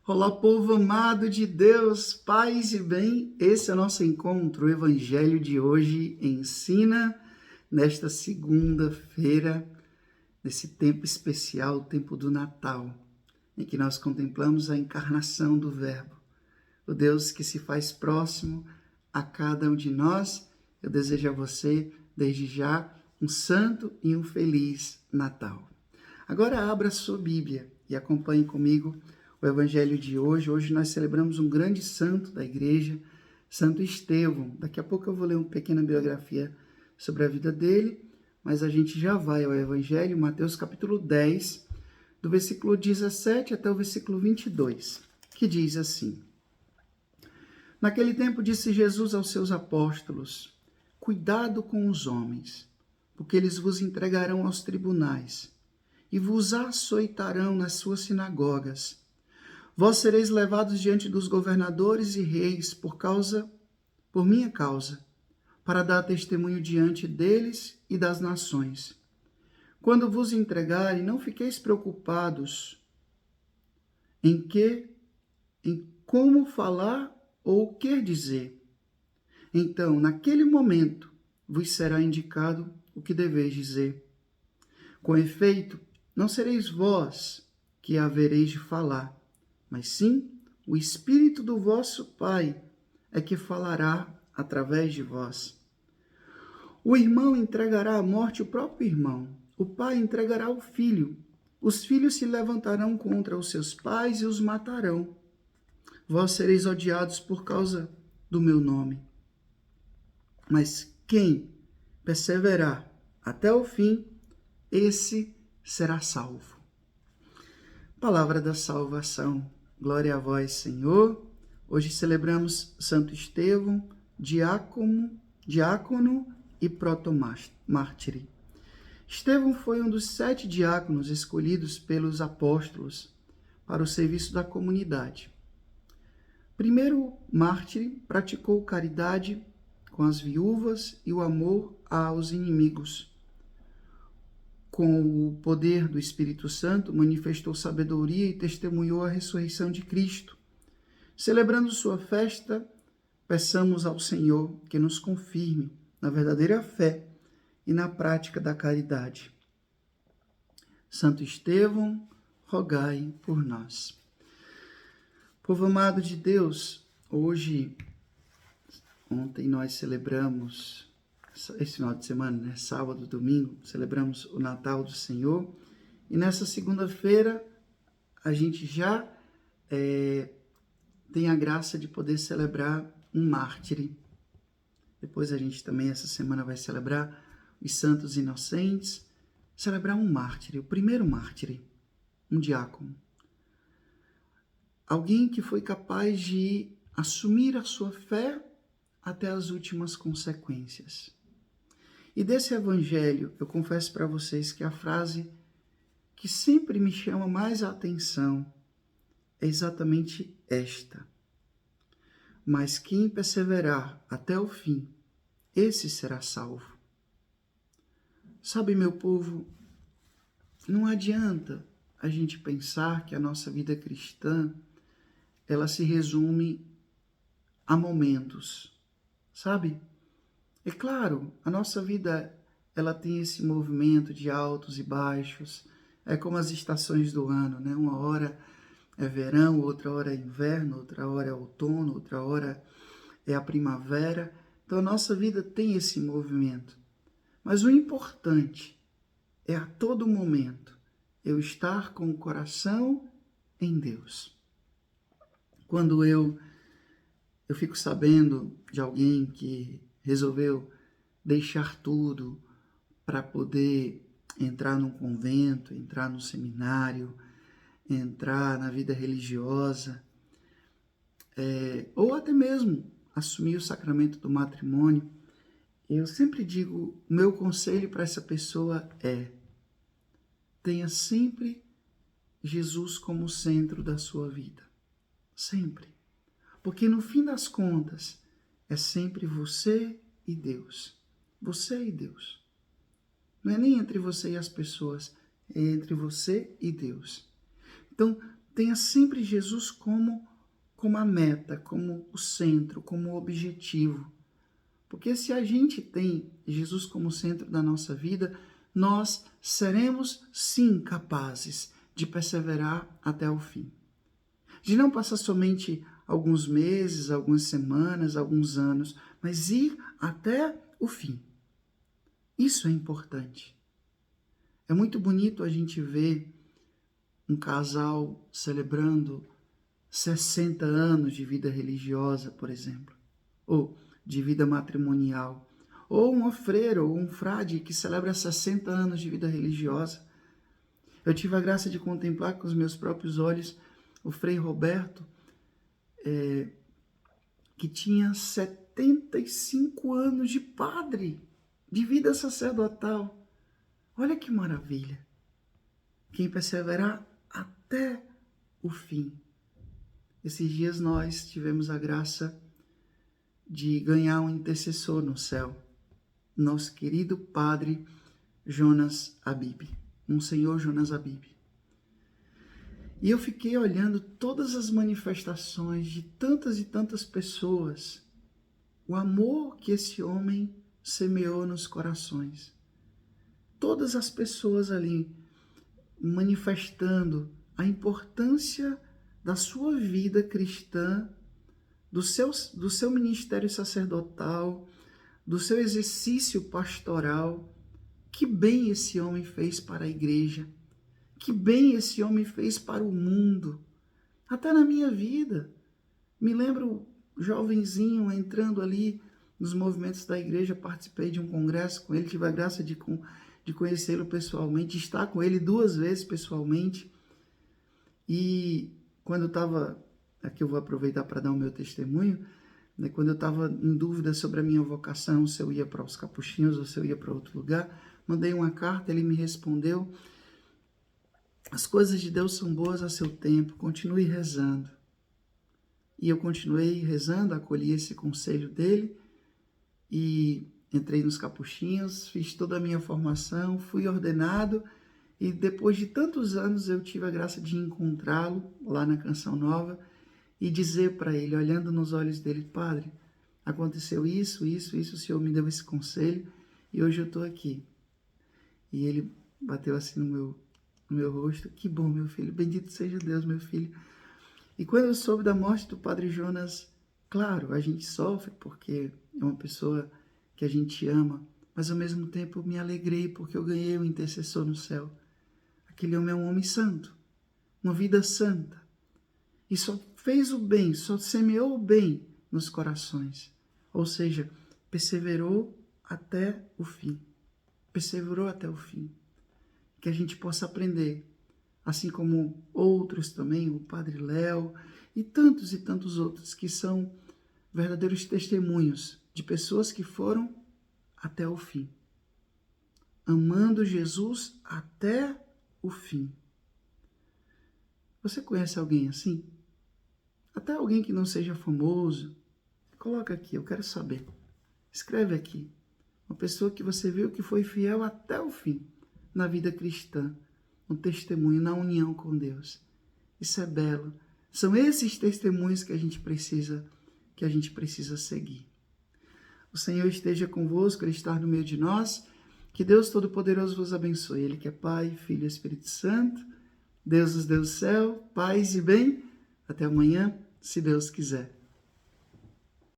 Olá, povo amado de Deus, paz e bem. Esse é o nosso encontro. O Evangelho de hoje ensina nesta segunda-feira, nesse tempo especial, o tempo do Natal, em que nós contemplamos a encarnação do Verbo, o Deus que se faz próximo a cada um de nós. Eu desejo a você, desde já, um santo e um feliz Natal. Agora abra sua Bíblia e acompanhe comigo o Evangelho de hoje. Hoje nós celebramos um grande santo da igreja, Santo Estevão. Daqui a pouco eu vou ler uma pequena biografia sobre a vida dele, mas a gente já vai ao Evangelho, Mateus capítulo 10, do versículo 17 até o versículo 22, que diz assim: Naquele tempo disse Jesus aos seus apóstolos: Cuidado com os homens, porque eles vos entregarão aos tribunais e vos açoitarão nas suas sinagogas. Vós sereis levados diante dos governadores e reis por minha causa, para dar testemunho diante deles e das nações. Quando vos entregarem, não fiqueis preocupados em como falar ou o que dizer. Então, naquele momento, vos será indicado o que deveis dizer. Com efeito, não sereis vós que havereis de falar, mas sim o Espírito do vosso Pai é que falará através de vós. O irmão entregará à morte o próprio irmão, o pai entregará o filho. Os filhos se levantarão contra os seus pais e os matarão. Vós sereis odiados por causa do meu nome. Mas quem perseverar até o fim, esse será salvo. Palavra da salvação. Glória a vós, Senhor. Hoje celebramos Santo Estevão, diácono e protomártire. Estevão foi um dos 7 diáconos escolhidos pelos apóstolos para o serviço da comunidade. Primeiro mártire, praticou caridade com as viúvas e o amor aos inimigos. Com o poder do Espírito Santo, manifestou sabedoria e testemunhou a ressurreição de Cristo. Celebrando sua festa, peçamos ao Senhor que nos confirme na verdadeira fé e na prática da caridade. Santo Estevão, rogai por nós. Povo amado de Deus, ontem nós celebramos, esse final de semana, sábado, domingo, celebramos o Natal do Senhor. E nessa segunda-feira, a gente já tem a graça de poder celebrar um mártire. Depois a gente também, essa semana, vai celebrar os santos inocentes. Celebrar um mártire, o primeiro mártire, um diácono. Alguém que foi capaz de assumir a sua fé até as últimas consequências. E desse evangelho, eu confesso para vocês que a frase que sempre me chama mais a atenção é exatamente esta: mas quem perseverar até o fim, esse será salvo. Sabe, meu povo, não adianta a gente pensar que a nossa vida cristã, ela se resume a momentos, sabe? É claro, a nossa vida, ela tem esse movimento de altos e baixos, é como as estações do ano, né? Uma hora é verão, outra hora é inverno, outra hora é outono, outra hora é a primavera. Então a nossa vida tem esse movimento. Mas o importante é a todo momento eu estar com o coração em Deus. Quando eu fico sabendo de alguém que resolveu deixar tudo para poder entrar num convento, entrar num seminário, entrar na vida religiosa, ou até mesmo assumir o sacramento do matrimônio, eu sempre digo, o meu conselho para essa pessoa é: tenha sempre Jesus como centro da sua vida. Sempre. Porque no fim das contas, é sempre você e Deus. Você e Deus. Não é nem entre você e as pessoas, é entre você e Deus. Então, tenha sempre Jesus como a meta, como o centro, como o objetivo. Porque se a gente tem Jesus como centro da nossa vida, nós seremos sim capazes de perseverar até o fim. De não passar somente alguns meses, algumas semanas, alguns anos, mas ir até o fim. Isso é importante. É muito bonito a gente ver um casal celebrando 60 anos de vida religiosa, por exemplo, ou de vida matrimonial, ou uma freira ou um frade que celebra 60 anos de vida religiosa. Eu tive a graça de contemplar com os meus próprios olhos o Frei Roberto, que tinha 75 anos de padre, de vida sacerdotal. Olha que maravilha! Quem perseverar até o fim. Esses dias nós tivemos a graça de ganhar um intercessor no céu, nosso querido padre Jonas Abib, Monsenhor Jonas Abib. E eu fiquei olhando todas as manifestações de tantas e tantas pessoas, o amor que esse homem semeou nos corações. Todas as pessoas ali manifestando a importância da sua vida cristã, do seu ministério sacerdotal, do seu exercício pastoral. Que bem esse homem fez para a igreja, que bem esse homem fez para o mundo, até na minha vida. Me lembro, jovenzinho, entrando ali nos movimentos da igreja, participei de um congresso com ele, tive a graça de conhecê-lo pessoalmente, de estar com ele 2 vezes pessoalmente. E quando eu estava, aqui eu vou aproveitar para dar o meu testemunho, né, quando eu estava em dúvida sobre a minha vocação, se eu ia para os Capuchinhos ou se eu ia para outro lugar, mandei uma carta, ele me respondeu: as coisas de Deus são boas a seu tempo, continue rezando. E eu continuei rezando, acolhi esse conselho dele e entrei nos Capuchinhos, fiz toda a minha formação, fui ordenado e depois de tantos anos eu tive a graça de encontrá-lo lá na Canção Nova e dizer para ele, olhando nos olhos dele: padre, aconteceu isso, isso, isso, o senhor me deu esse conselho e hoje eu estou aqui. E ele bateu assim no meu rosto: que bom, meu filho, bendito seja Deus, meu filho. E quando eu soube da morte do padre Jonas, claro, a gente sofre porque é uma pessoa que a gente ama, mas ao mesmo tempo me alegrei porque eu ganhei um intercessor no céu. Aquele homem é um homem santo, uma vida santa, e só fez o bem, só semeou o bem nos corações, ou seja, perseverou até o fim, perseverou até o fim. Que a gente possa aprender, assim como outros também, o Padre Léo e tantos outros que são verdadeiros testemunhos de pessoas que foram até o fim, amando Jesus até o fim. Você conhece alguém assim? Até alguém que não seja famoso? Coloca aqui, eu quero saber. Escreve aqui. Uma pessoa que você viu que foi fiel até o fim na vida cristã, um testemunho na união com Deus. Isso é belo. São esses testemunhos que a gente precisa seguir. O Senhor esteja convosco, Ele está no meio de nós. Que Deus Todo-Poderoso vos abençoe. Ele que é Pai, Filho e Espírito Santo. Deus nos deu o céu, paz e bem. Até amanhã, se Deus quiser.